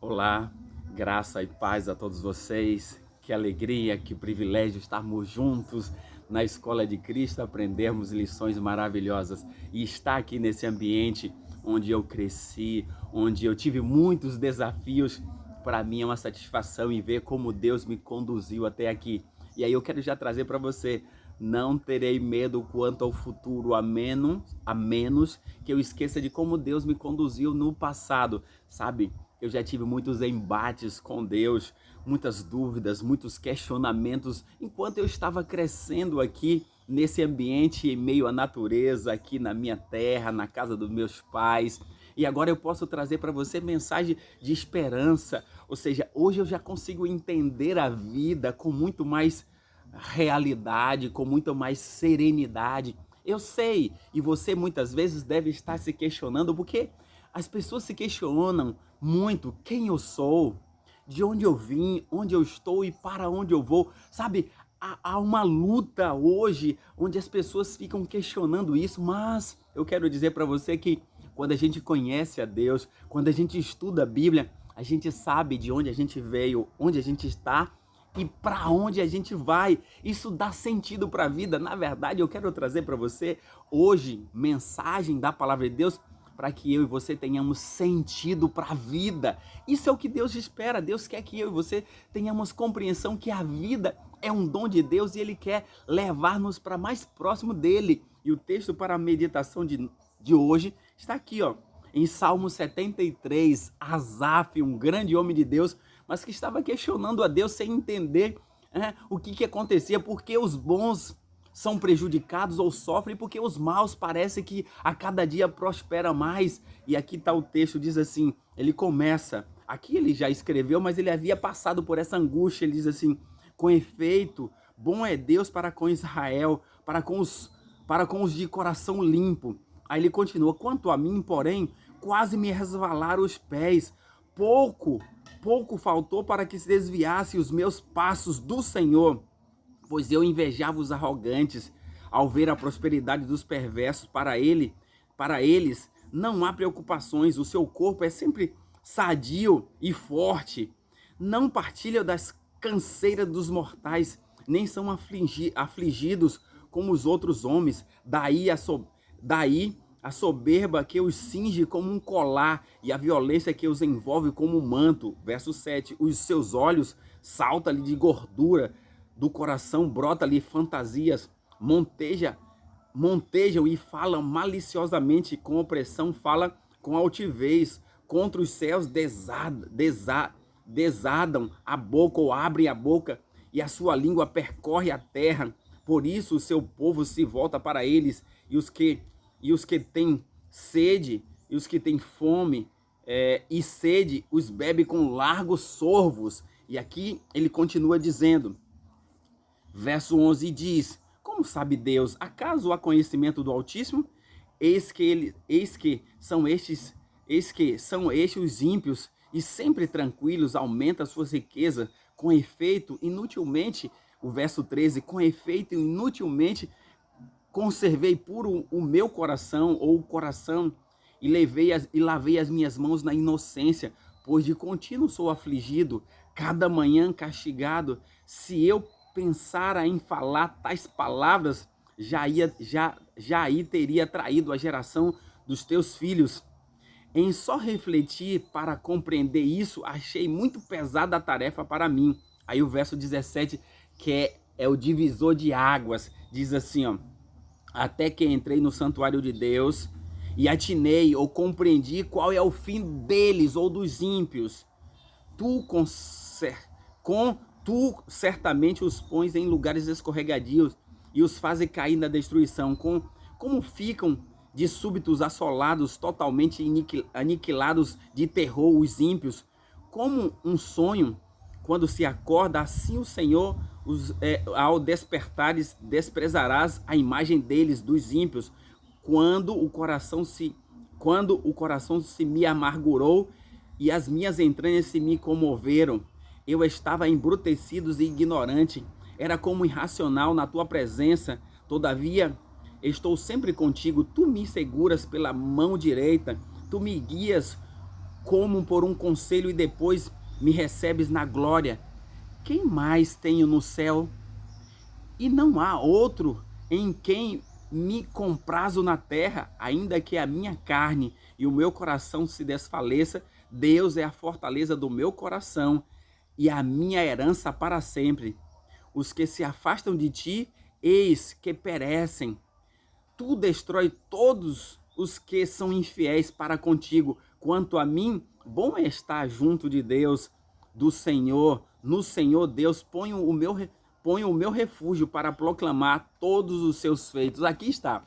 Olá, graça e paz a todos vocês. Que alegria, que privilégio estarmos juntos na Escola de Cristo, aprendermos lições maravilhosas e estar aqui nesse ambiente onde eu cresci, onde eu tive muitos desafios. Para mim é uma satisfação em ver como Deus me conduziu até aqui. E aí eu quero já trazer para você: não terei medo quanto ao futuro, a menos que eu esqueça de como Deus me conduziu no passado. Sabe, eu já tive muitos embates com Deus, muitas dúvidas, muitos questionamentos, enquanto eu estava crescendo aqui nesse ambiente em meio à natureza, aqui na minha terra, na casa dos meus pais. E agora eu posso trazer para você mensagem de esperança. Ou seja, hoje eu já consigo entender a vida com muito mais realidade, com muito mais serenidade. Eu sei, e você muitas vezes deve estar se questionando, porque as pessoas se questionam muito quem eu sou, de onde eu vim, onde eu estou e para onde eu vou. Sabe, há uma luta hoje onde as pessoas ficam questionando isso, mas eu quero dizer para você que quando a gente conhece a Deus, quando a gente estuda a Bíblia, a gente sabe de onde a gente veio, onde a gente está e para onde a gente vai. Isso dá sentido para a vida. Na verdade, eu quero trazer para você hoje mensagem da palavra de Deus para que eu e você tenhamos sentido para a vida. Isso é o que Deus espera. Deus quer que eu e você tenhamos compreensão que a vida é um dom de Deus e Ele quer levar-nos para mais próximo dEle. E o texto para a meditação de hoje está aqui, ó, em Salmo 73, Asaf, um grande homem de Deus, mas que estava questionando a Deus sem entender o que acontecia, porque os bons são prejudicados ou sofrem, porque os maus parece que a cada dia prospera mais. E aqui está o texto, diz assim, ele começa, aqui ele já escreveu, mas ele havia passado por essa angústia, ele diz assim: com efeito, bom é Deus para com Israel, para com os de coração limpo. Aí ele continua: quanto a mim, porém, quase me resvalaram os pés, pouco faltou para que se desviasse os meus passos do Senhor, pois eu invejava os arrogantes ao ver a prosperidade dos perversos. Para eles não há preocupações, o seu corpo é sempre sadio e forte, não partilham das canseiras dos mortais, nem são afligidos como os outros homens. Daí a soberba que os cinge como um colar e a violência que os envolve como um manto. Verso 7, os seus olhos saltam-lhe de gordura, do coração brota-lhe fantasias, montejam e falam maliciosamente, com opressão fala com altivez, contra os céus desadam a boca ou abrem a boca, e a sua língua percorre a terra. Por isso o seu povo se volta para eles, e os que têm sede, e os que têm fome e sede, os bebe com largos sorvos. E aqui ele continua dizendo, verso 11 diz: como sabe Deus? Acaso há conhecimento do Altíssimo? Eis que são estes os ímpios, e sempre tranquilos aumenta suas riquezas. Com efeito, inutilmente, o verso 13, com efeito, inutilmente conservei puro o meu coração, ou o coração, e lavei as minhas mãos na inocência, pois de contínuo sou afligido, cada manhã castigado. Se eu pensara em falar tais palavras, já aí teria traído a geração dos teus filhos. Em só refletir para compreender isso, achei muito pesada a tarefa para mim. Aí o verso 17, que é o divisor de águas, diz assim, ó: até que entrei no santuário de Deus e atinei ou compreendi qual é o fim deles ou dos ímpios. Tu certamente os pões em lugares escorregadios e os fazes cair na destruição. Como ficam de súbitos assolados, totalmente aniquilados de terror os ímpios, como um sonho quando se acorda, assim o Senhor, ao despertares, desprezarás a imagem deles, dos ímpios, quando o coração se me amargurou e as minhas entranhas se me comoveram. Eu estava embrutecido e ignorante, era como irracional na tua presença. Todavia, estou sempre contigo, tu me seguras pela mão direita, tu me guias como por um conselho e depois me recebes na glória. Quem mais tenho no céu? E não há outro em quem me comprazo na terra, ainda que a minha carne e o meu coração se desfaleça, Deus é a fortaleza do meu coração e a minha herança para sempre. Os que se afastam de ti, eis que perecem. Tu destrói todos os que são infiéis para contigo. Quanto a mim, bom é estar junto de Deus, do Senhor. No Senhor Deus ponho o meu refúgio para proclamar todos os seus feitos. Aqui está.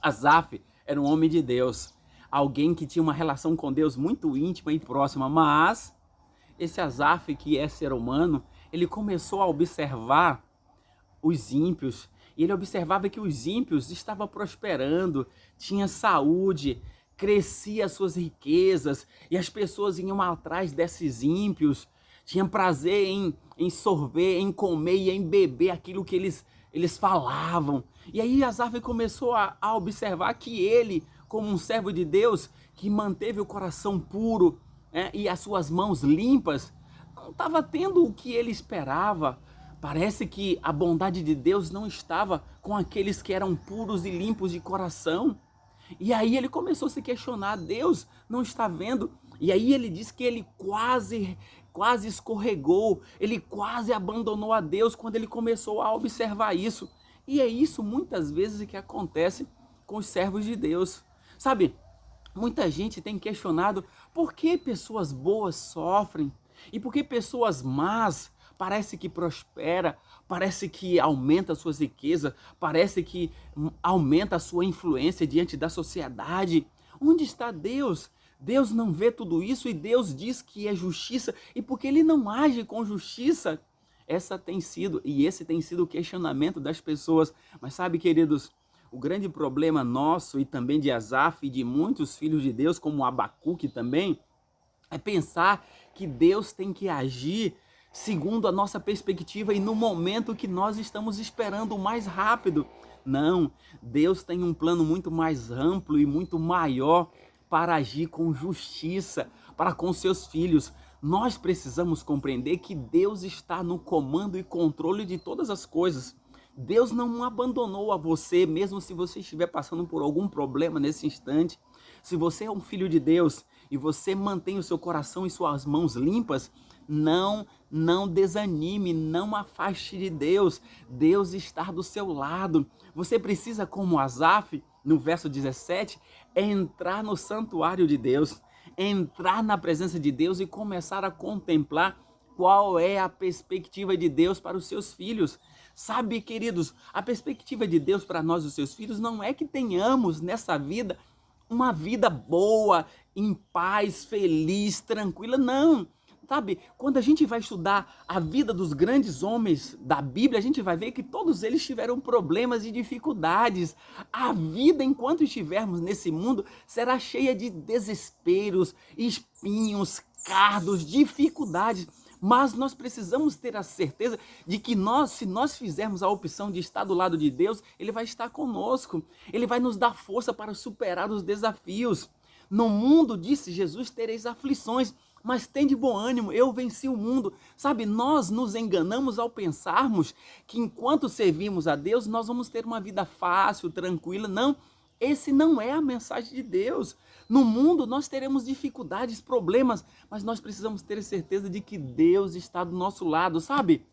Asaf era um homem de Deus, alguém que tinha uma relação com Deus muito íntima e próxima, mas esse Asaf, que é ser humano, ele começou a observar os ímpios, e ele observava que os ímpios estavam prosperando, tinha saúde, crescia as suas riquezas, e as pessoas iam atrás desses ímpios, tinham prazer em sorver, em comer e em beber aquilo que eles falavam. E aí Asaf começou a observar que ele, como um servo de Deus, que manteve o coração puro, né, e as suas mãos limpas, não estava tendo o que ele esperava. Parece que a bondade de Deus não estava com aqueles que eram puros e limpos de coração. E aí ele começou a se questionar, Deus não está vendo? E aí ele diz que ele quase escorregou, ele quase abandonou a Deus quando ele começou a observar isso. E é isso muitas vezes que acontece com os servos de Deus. Sabe, muita gente tem questionado por que pessoas boas sofrem e por que pessoas más parece que prospera, parece que aumenta suas riquezas, parece que aumenta a sua influência diante da sociedade. Onde está Deus? Deus não vê tudo isso e Deus diz que é justiça, e porque ele não age com justiça, esse tem sido o questionamento das pessoas. Mas sabe, queridos, o grande problema nosso e também de Asaf e de muitos filhos de Deus, como Abacuque também, é pensar que Deus tem que agir segundo a nossa perspectiva e no momento que nós estamos esperando o mais rápido. Não, Deus tem um plano muito mais amplo e muito maior para agir com justiça para com seus filhos. Nós precisamos compreender que Deus está no comando e controle de todas as coisas. Deus não abandonou a você, mesmo se você estiver passando por algum problema nesse instante. Se você é um filho de Deus e você mantém o seu coração e suas mãos limpas, não desanime, não afaste de Deus. Deus está do seu lado. Você precisa, como Asaf, no verso 17, entrar no santuário de Deus, entrar na presença de Deus e começar a contemplar qual é a perspectiva de Deus para os seus filhos. Sabe, queridos, a perspectiva de Deus para nós, os seus filhos, não é que tenhamos nessa vida uma vida boa, em paz, feliz, tranquila, não. Sabe, quando a gente vai estudar a vida dos grandes homens da Bíblia, a gente vai ver que todos eles tiveram problemas e dificuldades. A vida, enquanto estivermos nesse mundo, será cheia de desesperos, espinhos, cardos, dificuldades. Mas nós precisamos ter a certeza de que se nós fizermos a opção de estar do lado de Deus, Ele vai estar conosco. Ele vai nos dar força para superar os desafios. No mundo, disse Jesus, tereis aflições, mas tem de bom ânimo, eu venci o mundo. Sabe, nós nos enganamos ao pensarmos que enquanto servimos a Deus, nós vamos ter uma vida fácil, tranquila. Não, esse não é a mensagem de Deus. No mundo nós teremos dificuldades, problemas, mas nós precisamos ter certeza de que Deus está do nosso lado, sabe?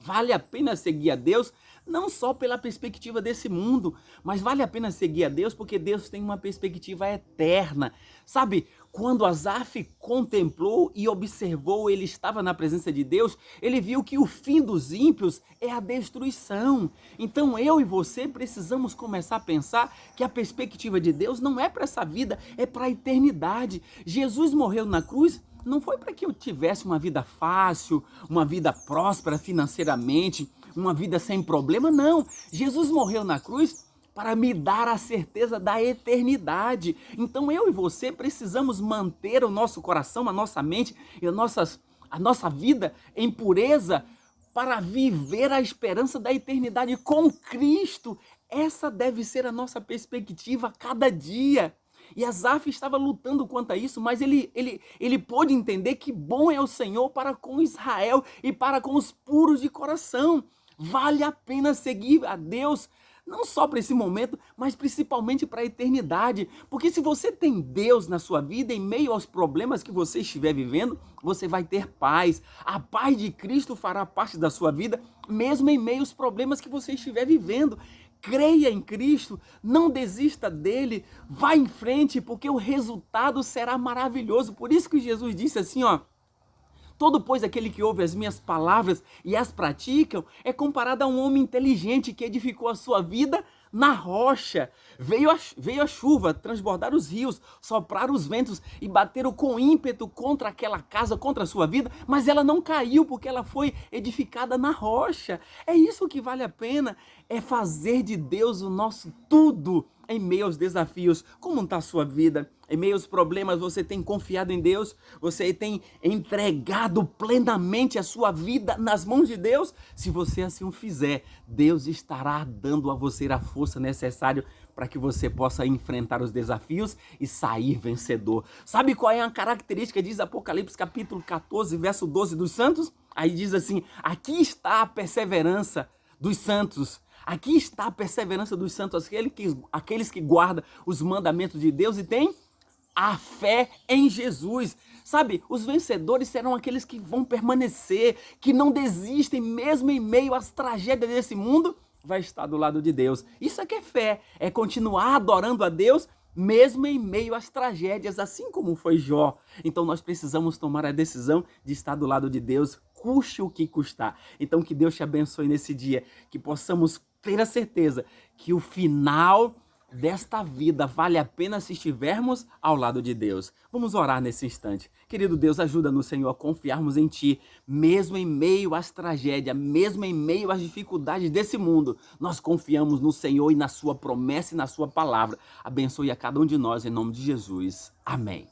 Vale a pena seguir a Deus, não só pela perspectiva desse mundo, mas vale a pena seguir a Deus porque Deus tem uma perspectiva eterna. Sabe, quando Asaf contemplou e observou, ele estava na presença de Deus, ele viu que o fim dos ímpios é a destruição. Então eu e você precisamos começar a pensar que a perspectiva de Deus não é para essa vida, é para a eternidade. Jesus morreu na cruz, não foi para que eu tivesse uma vida fácil, uma vida próspera financeiramente, uma vida sem problema, não. Jesus morreu na cruz para me dar a certeza da eternidade. Então eu e você precisamos manter o nosso coração, a nossa mente e a nossa vida em pureza para viver a esperança da eternidade com Cristo. Essa deve ser a nossa perspectiva a cada dia. E Asaf estava lutando quanto a isso, mas ele pôde entender que bom é o Senhor para com Israel e para com os puros de coração. Vale a pena seguir a Deus, não só para esse momento, mas principalmente para a eternidade. Porque se você tem Deus na sua vida, em meio aos problemas que você estiver vivendo, você vai ter paz. A paz de Cristo fará parte da sua vida, mesmo em meio aos problemas que você estiver vivendo. Creia em Cristo, não desista dele, vá em frente, porque o resultado será maravilhoso. Por isso que Jesus disse assim, ó: todo, pois, aquele que ouve as minhas palavras e as praticam é comparado a um homem inteligente que edificou a sua vida na rocha. Veio a chuva, transbordar os rios, soprar os ventos e bateram com ímpeto contra aquela casa, contra a sua vida, mas ela não caiu porque ela foi edificada na rocha. É isso que vale a pena, é fazer de Deus o nosso tudo em meio aos desafios. Como está a sua vida? Em meio aos problemas, você tem confiado em Deus? Você tem entregado plenamente a sua vida nas mãos de Deus? Se você assim o fizer, Deus estará dando a você a força necessária para que você possa enfrentar os desafios e sair vencedor. Sabe qual é a característica, diz Apocalipse capítulo 14, verso 12 dos santos? Aí diz assim: aqui está a perseverança dos santos. Aqui está a perseverança dos santos, aqueles que guardam os mandamentos de Deus e têm a fé em Jesus. Sabe, os vencedores serão aqueles que vão permanecer, que não desistem mesmo em meio às tragédias desse mundo, vai estar do lado de Deus. Isso é que é fé, é continuar adorando a Deus mesmo em meio às tragédias, assim como foi Jó. Então nós precisamos tomar a decisão de estar do lado de Deus, custe o que custar. Então que Deus te abençoe nesse dia, que possamos ter a certeza que o final desta vida vale a pena se estivermos ao lado de Deus. Vamos orar nesse instante. Querido Deus, ajuda-nos, Senhor, a confiarmos em Ti, mesmo em meio às tragédias, mesmo em meio às dificuldades desse mundo. Nós confiamos no Senhor e na Sua promessa e na Sua palavra. Abençoe a cada um de nós, em nome de Jesus. Amém.